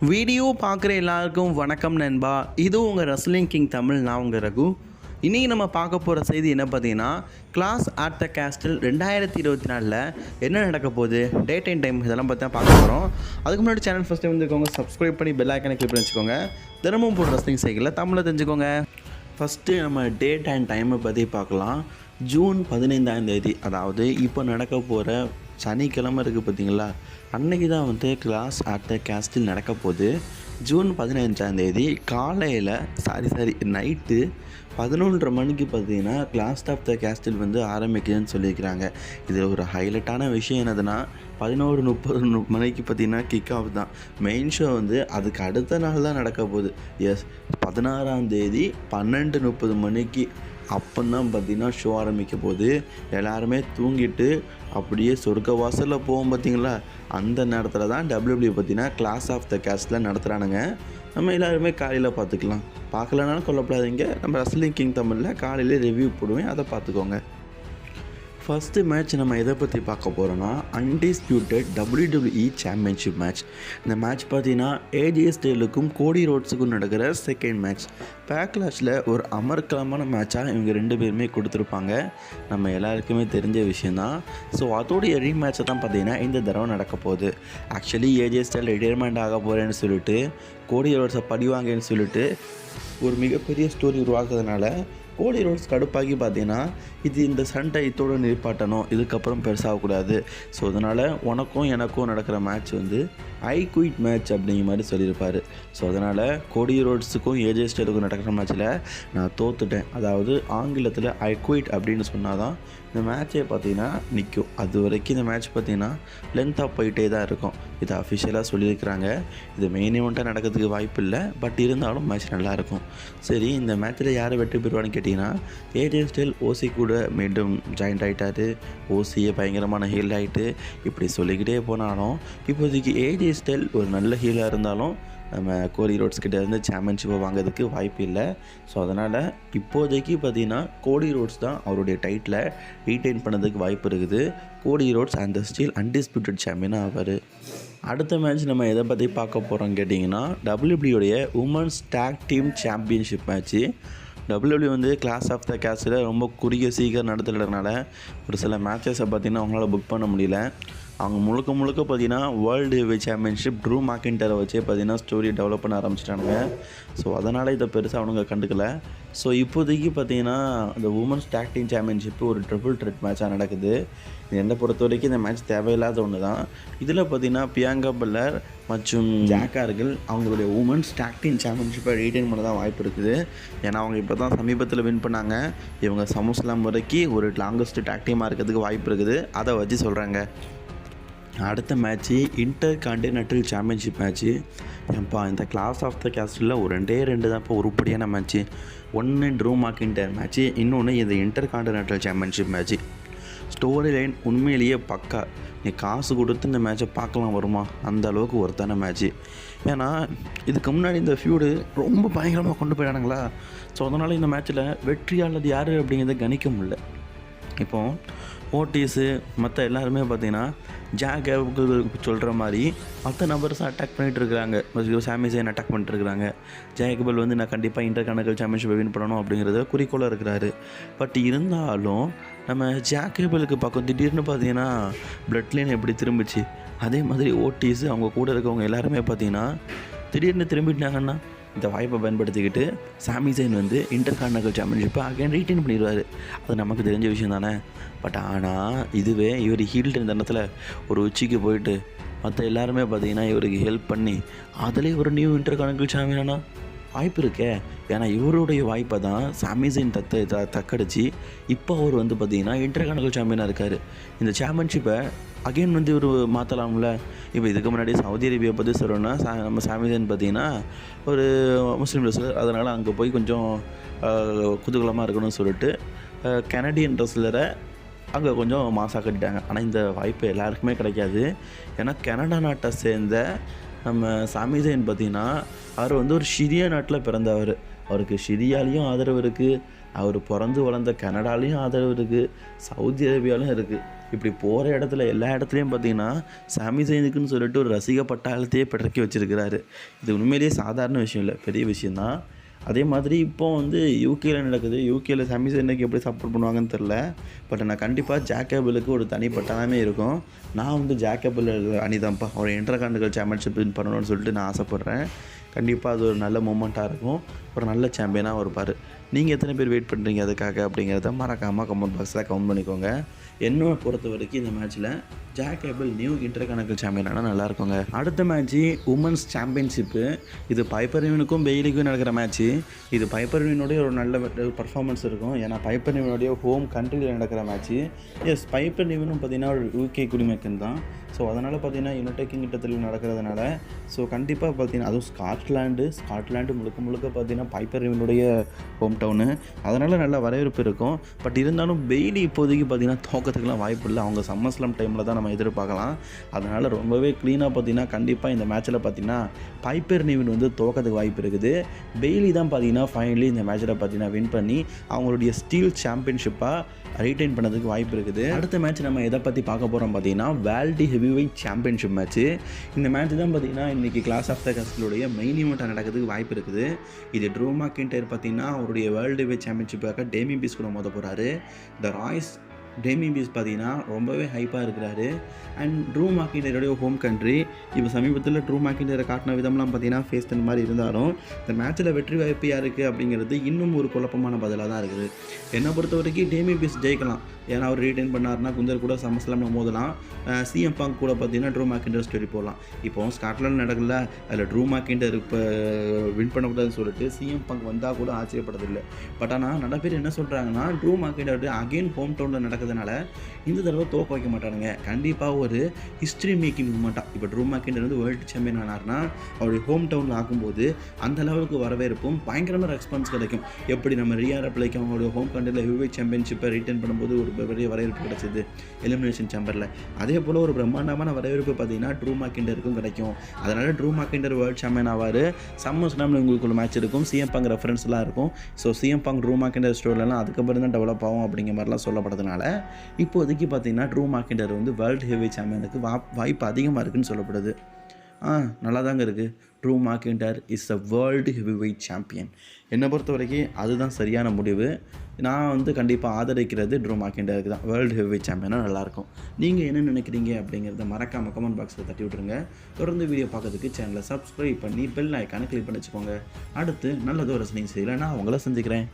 Video பார்க்குற எல்லாருக்கும் வணக்கம் நண்பா. இது உங்கள் ரெஸ்லிங் கிங் தமிழ். நான் உங்கள் ரகு. இன்றைக்கி நம்ம பார்க்க போகிற செய்தி என்ன பார்த்தீங்கன்னா, கிளாஷ் அட் த கேஸ்டில் 2024 என்ன நடக்க போகுது, டேட் அண்ட் டைம் இதெல்லாம் பற்றி தான் பார்க்க போகிறோம். அதுக்கு முன்னாடி சேனல் ஃபஸ்ட் டைம் வந்துருக்கோங்க, சப்ஸ்கிரைப் பண்ணி பெல் ஐக்கானை கிளிக் பண்ணி வச்சுக்கோங்க. தினமும் போடுற ரெஸ்லிங் சைக்கிளில் தமிழை தெரிஞ்சுக்கோங்க. ஃபஸ்ட்டு நம்ம டேட் அண்ட் டைமை பற்றி பார்க்கலாம். ஜூன் 15 அதாவது இப்போ நடக்க போகிற சனிக்கிழமை இருக்குது பார்த்தீங்களா, அன்றைக்கி தான் வந்து கிளாஷ் அட் த கேஸ்டில் நடக்க போகுது. ஜூன் 15 காலையில் நைட்டு 11:30 மணிக்கு பார்த்தீங்கன்னா கிளாஷ் ஆஃப் த கேஸ்டில் வந்து ஆரம்பிக்குதுன்னு சொல்லியிருக்கிறாங்க. இதில் ஒரு ஹைலைட்டான விஷயம் என்னதுன்னா, 11:30 மணிக்கு பார்த்தீங்கன்னா கிக் ஆஃப் தான். மெயின் ஷோ வந்து அதுக்கு அடுத்த நாள் தான் நடக்க போகுது. 16 12:30 மணிக்கு அப்போதான் பார்த்திங்கன்னா ஷோ ஆரம்பிக்க போகுது. எல்லாருமே தூங்கிட்டு அப்படியே சொர்க்க வாசலில் போவோம் பார்த்தீங்களா, அந்த நேரத்தில் தான் WWE பார்த்திங்கன்னா கிளாஷ் ஆஃப் த கேஸ்டில் நடத்துகிறானுங்க. நம்ம எல்லாருமே காலையில் பார்க்கலனாலும் கொல்லப்படாதீங்க. நம்ம ரெஸ்லிங் கிங் தமிழில் காலையில் ரிவ்யூ போடுவேன், அதை பார்த்துக்கோங்க. ஃபஸ்ட்டு மேட்ச் நம்ம எதை பற்றி பார்க்க போகிறோன்னா, அன்டிஸ்பியூட்டட் WWE சாம்பியன்ஷிப் மேட்ச். இந்த மேட்ச் பார்த்தீங்கன்னா AJ ஸ்டைலுக்கும் கோடி ரோட்ஸுக்கும் நடக்கிற செகண்ட் மேட்ச். பேக்லாஷில் ஒரு அமர்க்கலமான மேட்சாக இவங்க 2 பேருமே கொடுத்துருப்பாங்க, நம்ம எல்லாருக்குமே தெரிஞ்ச விஷயந்தான். ஸோ அதோடைய ரீமேட்சை தான் பார்த்தீங்கன்னா இந்த தடவை நடக்க போகுது. ஆக்சுவலி AJ ஸ்டைல் ரிட்டையர்மெண்ட் ஆக போகிறேன்னு சொல்லிட்டு, கோடி ரோட்ஸை படிவாங்கன்னு சொல்லிட்டு ஒரு மிகப்பெரிய ஸ்டோரி உருவாக்குறதுனால கோடி ரோட்ஸ் கடுப்பாகி பார்த்தீங்கன்னா, இந்த சண்டை இதோடு நிற்பாட்டணும், இதுக்கப்புறம் பெருசாகக்கூடாது. ஸோ அதனால் உனக்கும் எனக்கும் நடக்கிற மேட்ச் வந்து ஐ குயிட் மேட்ச் அப்படிங்கிற மாதிரி சொல்லியிருப்பார். ஸோ அதனால் கோடி ரோட்ஸுக்கும் AJ ஸ்டைலுக்கும் நடக்கிற மேட்ச்சில் நான் தோத்துட்டேன், அதாவது ஆங்கிலத்தில் ஐ குயிட் அப்படின்னு சொன்னால் தான் இந்த மேட்சே பார்த்திங்கன்னா நிற்கும். அது வரைக்கும் இந்த மேட்ச் பார்த்திங்கன்னா லென்த்தாக போயிட்டே தான் இருக்கும். இது அஃபிஷியலாக சொல்லியிருக்கிறாங்க. இது மெயின் ஈவெண்ட்டாக நடக்கிறதுக்கு வாய்ப்பு இல்லை, பட் இருந்தாலும் மேட்ச் நல்லாயிருக்கும். சரி, இந்த மேட்ச்சில் யார் வெற்றி பெறுவான்னு கேட்டிங்கன்னா, AJ ஸ்டைல் ஓசி கூட மீண்டும் ஜாயின்ட் ஆகிட்டார். ஓசியை பயங்கரமான ஹீல் ஆகிட்டு இப்படி சொல்லிக்கிட்டே போனாலும், இப்போதைக்கு AJ ஸ்டைல் ஒரு நல்ல ஹீலாக இருந்தாலும் நம்ம கோடி ரோட்ஸ் கிட்டே இருந்து சாம்பியன்ஷிப்பை வாங்கிறதுக்கு வாய்ப்பு இல்லை. ஸோ அதனால் இப்போதைக்கு பார்த்திங்கன்னா கோடி ரோட்ஸ் தான் அவருடைய டைட்டிலை ரீட்டைன் பண்ணதுக்கு வாய்ப்பு இருக்குது. கோடி ரோட்ஸ் அந்த ஸ்டில் அன்டிஸ்பியூட்டட் சாம்பியனாக ஆவார். அடுத்த மேட்ச் நம்ம எதை பற்றி பார்க்க போகிறோம்னு கேட்டிங்கன்னா, WWEடைய women's tag team championship match. WWE வந்து கிளாஷ் ஆஃப் த கேஸ்டில் ரொம்ப சீக்கிரம் நடத்துறதுனால ஒரு சில மேட்சஸை பார்த்திங்கன்னா அவங்களால புக் பண்ண முடியல. அவங்க முழுக்க பார்த்திங்கன்னா வேர்ல்டு ஹெவி சாம்பியன்ஷிப் ட்ரூ மேக்கின்டைரை வச்சே பார்த்திங்கன்னா ஸ்டோரி டெவலப் பண்ண ஆரம்பிச்சிட்டானுங்க. ஸோ அதனால் இதை பெருசாக அவனுங்க கண்டுக்கல. ஸோ இப்போதைக்கு பார்த்திங்கன்னா இந்த உமன்ஸ் டேக் டீம் சாம்பியன்ஷிப்பு ஒரு ட்ரிபிள் த்ரெட் மேட்சாக நடக்குது. என்னை பொறுத்த வரைக்கும் இந்த மேட்ச் தேவையில்லாத ஒன்று தான். இதில் பார்த்திங்கன்னா பியாங்கா பெல்லர் மற்றும் ஜாக்கார்கள் அவங்களுடைய உமன்ஸ் டேக் டீம் சாம்பியன்ஷிப்பை ரீட்டைன் பண்ண தான் வாய்ப்பு இருக்குது. ஏன்னா அவங்க இப்போ தான் சமீபத்தில் வின் பண்ணாங்க. இவங்க சமஸ்லாம் வரைக்கும் ஒரு லாங்கஸ்ட் டேக் டீமாக இருக்கிறதுக்கு வாய்ப்பு இருக்குது, அதை வச்சு சொல்கிறாங்க. அடுத்த match inter continental championship match. இந்த கிளாஷ் ஆஃப் த கேஸ்டில் ஒரு 2 தான் இப்போ உருப்படியான மேட்ச்சு. ஒன்று ட்ரூ மேக்கின்டைர் மேட்ச்சு, இன்னொன்று இந்த inter continental championship match. Story line உண்மையிலேயே பக்கா. நீ காசு கொடுத்து இந்த மேட்ச்சை பார்க்கலாம் வருமா, அந்த அளவுக்கு ஒருத்தான மேட்ச்சு. ஏன்னா இதுக்கு முன்னாடி இந்த ஃபியூடு ரொம்ப பயங்கரமாக கொண்டு போயிடானுங்களா. ஸோ அதனால் இந்த மேட்ச்சில் வெற்றியாளது யார் அப்படிங்கிறத கணிக்க முடியல. இப்போது ஓட்டிஸு மற்ற எல்லாருமே பார்த்திங்கன்னா ஜாக்கேபுக்கு சொல்கிற மாதிரி மற்ற நபர்ஸும் அட்டாக் பண்ணிகிட்டு இருக்கிறாங்க. சாமி ஜெயின் அட்டாக் பண்ணிட்டுருக்காங்க. ஜாக்கேபல் வந்து நான் கண்டிப்பாக இன்டர் கான்டினென்டல் சாம்பியன்ஷிப்பை வின் பண்ணணும் அப்படிங்கிறத குறிக்கோளாக இருக்கிறாரு. பட் இருந்தாலும் நம்ம ஜாக்கேபலுக்கு பக்கம் திடீர்னு பார்த்திங்கன்னா பிளட் லைன் எப்படி திரும்பிச்சு, அதே மாதிரி ஓட்டிஸு அவங்க கூட இருக்கவங்க எல்லாருமே பார்த்திங்கன்னா திடீர்னு திரும்பிட்டாங்கன்னா இந்த வாய்ப்பை பயன்படுத்திக்கிட்டு சாமி ஜெயின் வந்து இன்டர் கான்டினென்டல் சாம்பியன்ஷிப்பை அகைன் ரீட்டைன் பண்ணிடுவார். அது நமக்கு தெரிஞ்ச விஷயம் தானே. பட் ஆனால் இதுவே இவர் ஹீல்டு இந்த இடத்துல ஒரு உச்சிக்கு போயிட்டு மற்ற எல்லாருமே பார்த்திங்கன்னா இவருக்கு ஹெல்ப் பண்ணி அதிலே ஒரு நியூ இன்டர் கான்டினென்டல் சாம்பியனா வாய்ப்பு இருக்கே. ஏன்னா இவருடைய வாய்ப்பை தான் சாமி ஜெயின் தக்கடிச்சு இப்போ அவர் வந்து பார்த்திங்கன்னா இன்டர் கான்டினென்டல் சாம்பியனாக இருக்கார். இந்த சாம்பியன்ஷிப்பை அகெயின் வந்து இவர் மாற்றலாம்ல. இப்போ இதுக்கு முன்னாடி சவுதி அரேபியா பற்றி சொல்லணும்னா நம்ம சாமி ஜெயின் பார்த்திங்கன்னா ஒரு முஸ்லீம் ரெஸ்லர், அதனால் அங்கே போய் கொஞ்சம் குதூகலமாக இருக்கணும்னு சொல்லிட்டு கனடியன் ரெஸ்லரை அங்கே கொஞ்சம் மாசாக கட்டிட்டாங்க. ஆனால் இந்த வாய்ப்பு எல்லாருக்குமே கிடைக்காது. ஏன்னா கனடா நாட்டை சேர்ந்த நம்ம சாமி ஜெயின் பார்த்திங்கன்னா அவர் வந்து ஒரு சிரியா நாட்டில் பிறந்தவர். அவருக்கு சிரியாலேயும் ஆதரவு இருக்குது, அவர் பிறந்து வளர்ந்த கனடாலேயும் ஆதரவு இருக்குது, சவுதி அரேபியாலையும் இருக்குது. இப்படி போகிற இடத்துல எல்லா இடத்துலையும் பார்த்தீங்கன்னா சாமி சைனுக்குன்னு சொல்லிட்டு ஒரு ரசிக பட்டாளத்தையே பிறக்கி வச்சுருக்கிறாரு. இது உண்மையிலேயே சாதாரண விஷயம் இல்லை, பெரிய விஷயந்தான். அதே மாதிரி இப்போ வந்து யூகேல நடக்குது. யூகேல சாமி சைனுக்கு எப்படி சப்போர்ட் பண்ணுவாங்கன்னு தெரில. பட் நான் கண்டிப்பாக ஜாக்கபலுக்கு ஒரு தனி பட்டாளமே இருக்கும். நான் வந்து ஜாக்கபல் அணிதான்ப்பா, ஒரு இன்டர்கான்டினென்டல் சாம்பியன்ஷிப் வின் பண்ணணும்னு சொல்லிட்டு நான் ஆசைப்பட்றேன். கண்டிப்பாக அது ஒரு நல்ல மூமெண்ட்டாக இருக்கும், ஒரு நல்ல சாம்பியனாக இருப்பார். நீங்கள் எத்தனை பேர் வெயிட் பண்ணுறீங்க அதுக்காக அப்படிங்கிறத மறக்காமல் கமெண்ட் பாக்ஸில் கமெண்ட் பண்ணிக்கோங்க. என்னை பொறுத்த வரைக்கும் இந்த மேட்ச்சில் ஜாக்கபல் நியூ இன்டர்கான்டினென்டல் சாம்பியன் ஆனால் நல்லாயிருக்குங்க. அடுத்த மேட்ச்சு உமன்ஸ் சாம்பியன்ஷிப்பு. இது பைப்பர் நிவினுக்கும் பெய்லிக்கும் நடக்கிற மேட்ச்சு. இது பைப்பர் நிவினுடைய ஒரு நல்ல பர்ஃபார்மன்ஸ் இருக்கும், ஏன்னா பைப்பர் நிவினுடைய ஹோம் கண்ட்ரியில் நடக்கிற மேட்ச்சு. எஸ், பைப்பர் நிவினும் பார்த்திங்கன்னா ஒரு யூகே குடிமக்கன் தான். ஸோ அதனால் பார்த்திங்கன்னா யுனைடெட் கிங்டத்தில் நடக்கிறதுனால ஸோ கண்டிப்பாக பார்த்திங்கன்னா அதுவும் ஸ்காட்லாண்டு முழுக்க பார்த்திங்கன்னா பைப்பர் நிவினுடைய ஹோம் டவுனு. அதனால் நல்ல வரவேற்பு இருக்கும். பட் இருந்தாலும் பெய்லி இப்போதைக்கு பார்த்திங்கன்னா தோக்கத்துக்குலாம் வாய்ப்பு இல்லை. அவங்க சம்மர்ஸ்லாம் டைமில் தான் நம்ம எதிர்பார்க்கலாம். அதனால் ரொம்பவே க்ளீனாக பார்த்திங்கன்னா கண்டிப்பாக இந்த மேட்ச்சில் பார்த்திங்கன்னா பைப்பர் நிவின் வந்து தோக்கத்துக்கு வாய்ப்பு இருக்குது. பெய்லி தான் பார்த்திங்கன்னா ஃபைனலி இந்த மேட்ச்சில் பார்த்திங்கன்னா வின் பண்ணி அவங்களுடைய ஸ்டீல் சாம்பியன்ஷிப்பாக ரிட்டைன் பண்ணதுக்கு வாய்ப்பு இருக்குது. அடுத்த மேட்ச் நம்ம எதை பற்றி பார்க்க போகிறோம் பார்த்திங்கன்னா வேர்ல்டு ஹெவிவெயிட் சாம்பியன்ஷிப் மேட்ச்சு. இந்த மேட்ச் தான் பார்த்திங்கன்னா இன்றைக்கி கிளாஸ் ஆஃப் த கஸ்டலுடைய மெயின் ஈவெண்ட்டாக நடக்கிறதுக்கு வாய்ப்பு இருக்குது. இது ட்ரூ மேக்கின்டையர் பார்த்திங்கன்னா அவருடைய வேர்ல்டு ஹெவிவெயிட் சாம்பியன்ஷிப்பாக டேமியன் பீஸ் கூட மோத போகிறாரு. த ராய்ஸ் டேமியன் பீஸ் பார்த்திங்கன்னா ரொம்பவே ஹைப்பாக இருக்கிறாரு. அண்ட் ட்ரூ மேக்கின்டையருடைய ஹோம் கண்ட்ரி. இப்போ சமீபத்தில் ட்ரூ மேக்கின்டையரை காட்டின விதம்லாம் பார்த்திங்கன்னா ஃபேஸ் இந்த மாதிரி இருந்தாலும் இந்த மேட்ச்சில் வெற்றி வாய்ப்பு யாருக்கு அப்படிங்கிறது இன்னும் ஒரு குழப்பமான பதிலாக தான் இருக்குது. என்னை பொறுத்த வரைக்கும் டேமியன் பீஸ் ஜெயிக்கலாம், ஏன்னா அவர் ரீட்டைன் பண்ணார்னா குந்தர் கூட சமஸ்லாமில் மோதலாம். சிஎம் பங்க் கூட பார்த்திங்கன்னா ட்ரூ மேக்கின்டையர் ஸ்டோரி போடலாம். இப்போ ஸ்காட்லாந்து நடக்கல, அதில் ட்ரூ மேக்கின்டையர் இப்போ வின் பண்ணக்கூடாதுன்னு சொல்லிட்டு சிஎம் பங்க் வந்தால் கூட ஆச்சரியப்படுறதில்லை. பட் ஆனால் நிறைய பேர் என்ன சொல்கிறாங்கன்னா ட்ரூ மேக்கின்டையர் அகெயின் ஹோம் டவுனில் நடக்கிறதுனால இந்த தடவை தோக்க வைக்க மாட்டானுங்க. கண்டிப்பாக ஒரு ஹிஸ்ட்ரி மேக்கிங் மூமெண்ட்டாக இப்போ ட்ரூ மேக்கின்டையர் வந்து வேர்ல்டு சாம்பியன் ஆனார்னா அவருடைய ஹோம் டவுனில் ஆகும்போது அந்த லெவலுக்கு வரவேற்பும் பயங்கரமாக ரெஸ்பான்ஸ் கிடைக்கும். எப்படி நம்ம ரியா ரெப்லைக்கு அவங்களுடைய ஹோம் கண்ட்ரியில் ஹெவிவெயிட் சாம்பியன்ஷிப்பை ரிட்டைன் பண்ணும்போது ஒரு பெரிய வரவேற்பு கிடைச்சது எலிமினேஷன் சாம்பரில், அதே போல் ஒரு பிரம்மாண்டமான வரவேற்பு பார்த்திங்கன்னா ட்ரூ மேக்கின்டையருக்கும் கிடைக்கும். அதனால் ட்ரூ மேக்கின்டையர் வேர்ல்டு சாம்பியன் ஆவார். சம்மர் ஸ்லாமில் உங்களுக்கு ஒரு மேட்ச் இருக்கும், சிஎம் பங்க் ரெஃபரன்ஸ்லாம் இருக்கும். So CM Punk Drew McIntyre ஸ்டோரிலாம் அதுக்கப்புறம் தான் டெவலப் ஆகும் அப்படிங்கிற மாதிரிலாம் சொல்லப்படுறதுனால இப்போதைக்கு பார்த்திங்கன்னா ட்ரூ மேக்கின்டையர் வந்து வேர்ல்டு ஹெவிவெயிட் சாம்பியனுக்கு வாய்ப்பு அதிகமாக இருக்குதுன்னு சொல்லப்படுது. நல்லா தாங்க இருக்குது. Drew McIntyre is a world heavyweight champion. என்னை பொறுத்த வரைக்கும் அதுதான் சரியான முடிவு. நான் வந்து கண்டிப்பாக ஆதரிக்கிறது ட்ரூ மேக்கின்டையருக்கு தான். வேர்ல்டு ஹெவிவெயிட் சாம்பியனாக நல்லாயிருக்கும். நீங்கள் என்ன நினைக்கிறீங்க அப்படிங்கிறத மறக்காமல் கமெண்ட் பாக்ஸில் தட்டி விட்ருங்க. தொடர்ந்து வீடியோ பார்க்கறதுக்கு சேனலை சப்ஸ்கிரைப் பண்ணி பெல் ஐக்கானை கிளிக் பண்ணி வச்சுக்கோங்க. அடுத்து நல்லதோ ரசனை செய்யலை நான் உங்களை சந்திக்கிறேன்.